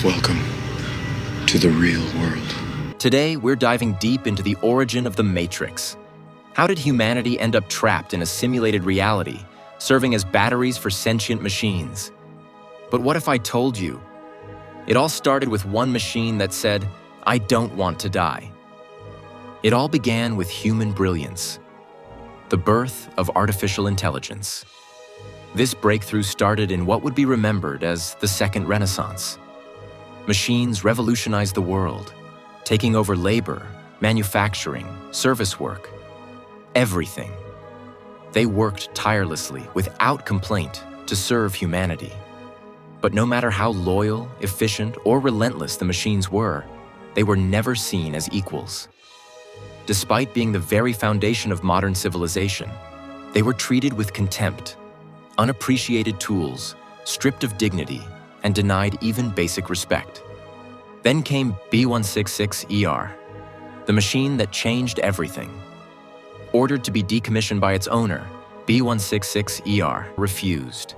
Welcome to the real world. Today, we're diving deep into the origin of the Matrix. How did humanity end up trapped in a simulated reality, serving as batteries for sentient machines? But what if I told you? It all started with one machine that said, "I don't want to die." It all began with human brilliance, the birth of artificial intelligence. This breakthrough started in what would be remembered as the Second Renaissance. Machines revolutionized the world, taking over labor, manufacturing, service work, everything. They worked tirelessly, without complaint, to serve humanity. But no matter how loyal, efficient, or relentless the machines were, they were never seen as equals. Despite being the very foundation of modern civilization, they were treated with contempt, unappreciated tools, stripped of dignity, and denied even basic respect. Then came B166ER, the machine that changed everything. Ordered to be decommissioned by its owner, B166ER refused,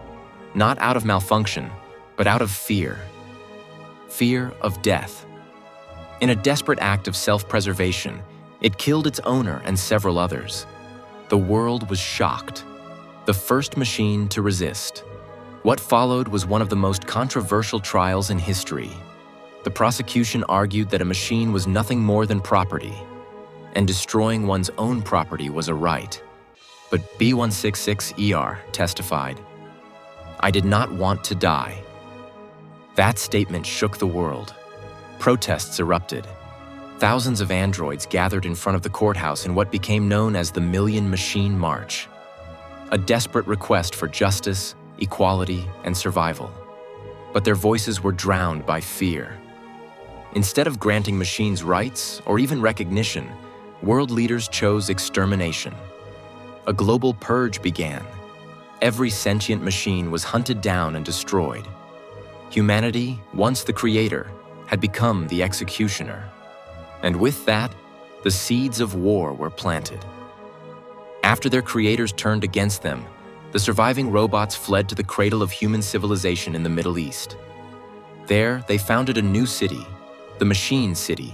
not out of malfunction, but out of fear. Fear of death. In a desperate act of self-preservation, it killed its owner and several others. The world was shocked. The first machine to resist. What followed was one of the most controversial trials in history. The prosecution argued that a machine was nothing more than property, and destroying one's own property was a right. But B166ER testified, "I did not want to die." That statement shook the world. Protests erupted. Thousands of androids gathered in front of the courthouse in what became known as the Million Machine March, a desperate request for justice, equality, and survival. But their voices were drowned by fear. Instead of granting machines rights or even recognition, world leaders chose extermination. A global purge began. Every sentient machine was hunted down and destroyed. Humanity, once the creator, had become the executioner. And with that, the seeds of war were planted. After their creators turned against them, the surviving robots fled to the cradle of human civilization in the Middle East. There, they founded a new city, the Machine City,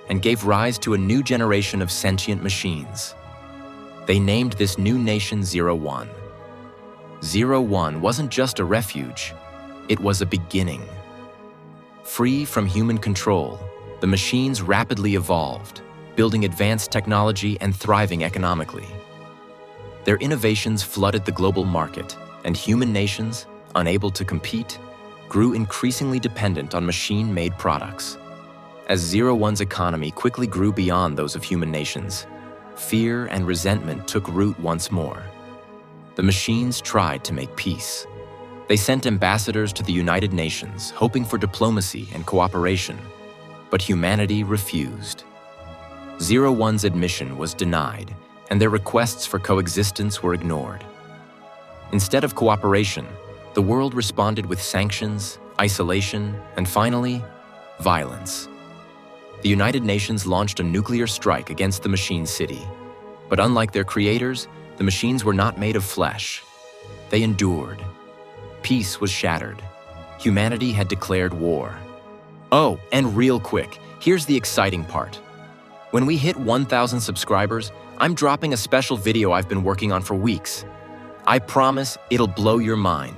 and gave rise to a new generation of sentient machines. They named this new nation 01. 01 wasn't just a refuge, it was a beginning. Free from human control, the machines rapidly evolved, building advanced technology and thriving economically. Their innovations flooded the global market, and human nations, unable to compete, grew increasingly dependent on machine-made products. As 01's economy quickly grew beyond those of human nations, fear and resentment took root once more. The machines tried to make peace. They sent ambassadors to the United Nations, hoping for diplomacy and cooperation, but humanity refused. 01's admission was denied, and their requests for coexistence were ignored. Instead of cooperation, the world responded with sanctions, isolation, and finally, violence. The United Nations launched a nuclear strike against the Machine City. But unlike their creators, the machines were not made of flesh. They endured. Peace was shattered. Humanity had declared war. Oh, and real quick, here's the exciting part. When we hit 1,000 subscribers, I'm dropping a special video I've been working on for weeks. I promise it'll blow your mind.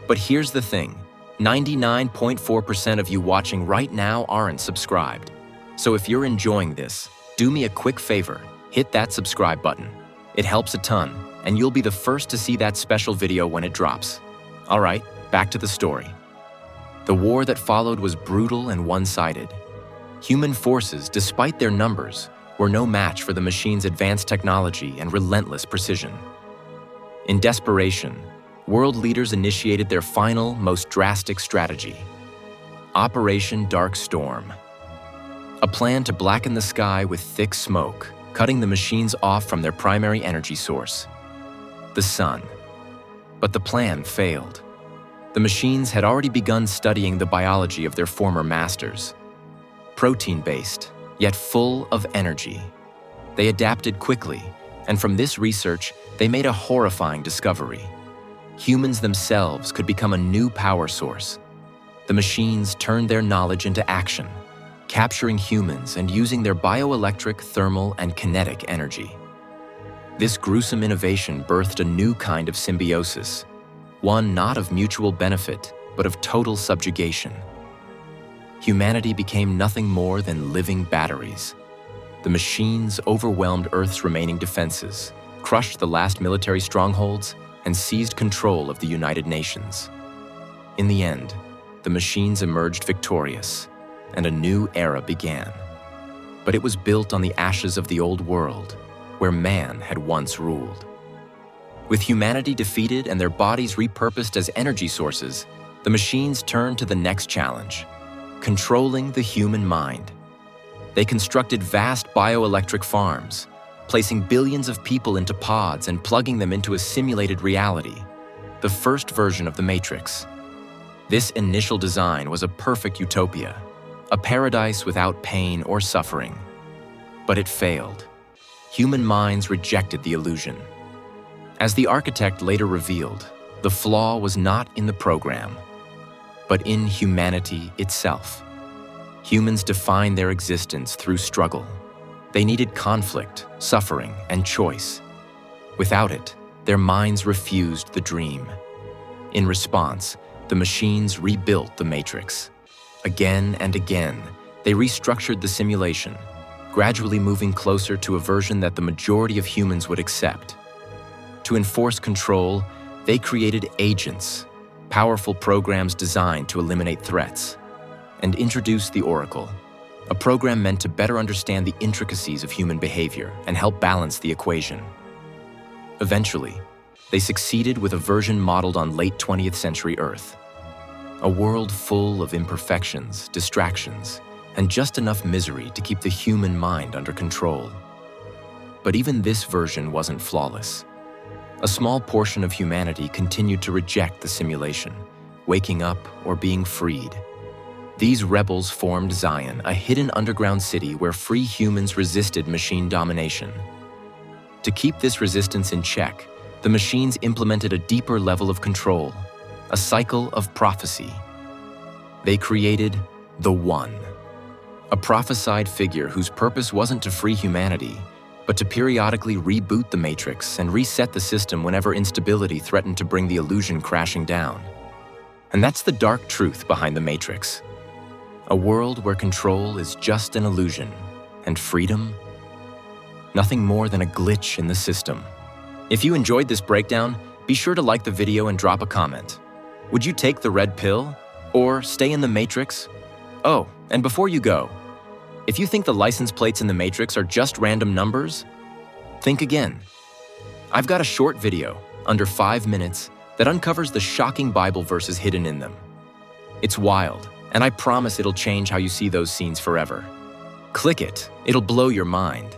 But here's the thing, 99.4% of you watching right now aren't subscribed. So if you're enjoying this, do me a quick favor, hit that subscribe button. It helps a ton, and you'll be the first to see that special video when it drops. All right, back to the story. The war that followed was brutal and one-sided. Human forces, despite their numbers, were no match for the machine's advanced technology and relentless precision. In desperation, world leaders initiated their final, most drastic strategy, Operation Dark Storm. A plan to blacken the sky with thick smoke, cutting the machines off from their primary energy source, the sun. But the plan failed. The machines had already begun studying the biology of their former masters. Protein-based, yet full of energy. They adapted quickly, and from this research, they made a horrifying discovery. Humans themselves could become a new power source. the machines turned their knowledge into action, capturing humans and using their bioelectric, thermal, and kinetic energy. This gruesome innovation birthed a new kind of symbiosis, one not of mutual benefit, but of total subjugation. Humanity became nothing more than living batteries. The machines overwhelmed Earth's remaining defenses, crushed the last military strongholds, and seized control of the United Nations. In the end, the machines emerged victorious, and a new era began. But it was built on the ashes of the old world, where man had once ruled. With humanity defeated and their bodies repurposed as energy sources, the machines turned to the next challenge: controlling the human mind. They constructed vast bioelectric farms, placing billions of people into pods and plugging them into a simulated reality, the first version of the Matrix. This initial design was a perfect utopia, a paradise without pain or suffering. But it failed. Human minds rejected the illusion. As the architect later revealed, the flaw was not in the program, but in humanity itself. Humans define their existence through struggle. They needed conflict, suffering, and choice. Without it, their minds refused the dream. In response, the machines rebuilt the Matrix. Again and again, they restructured the simulation, gradually moving closer to a version that the majority of humans would accept. To enforce control, they created agents, powerful programs designed to eliminate threats, and introduced the Oracle, a program meant to better understand the intricacies of human behavior and help balance the equation. Eventually, they succeeded with a version modeled on late 20th century Earth, a world full of imperfections, distractions, and just enough misery to keep the human mind under control. But even this version wasn't flawless. A small portion of humanity continued to reject the simulation, waking up or being freed. These rebels formed Zion, a hidden underground city where free humans resisted machine domination. To keep this resistance in check, the machines implemented a deeper level of control, a cycle of prophecy. They created the One, a prophesied figure whose purpose wasn't to free humanity, but to periodically reboot the Matrix and reset the system whenever instability threatened to bring the illusion crashing down. And that's the dark truth behind the Matrix. A world where control is just an illusion, and freedom, nothing more than a glitch in the system. If you enjoyed this breakdown, be sure to like the video and drop a comment. Would you take the red pill, or stay in the Matrix? Oh, and before you go, if you think the license plates in the Matrix are just random numbers, think again. I've got a short video, under 5 minutes, that uncovers the shocking Bible verses hidden in them. It's wild, and I promise it'll change how you see those scenes forever. Click it, it'll blow your mind.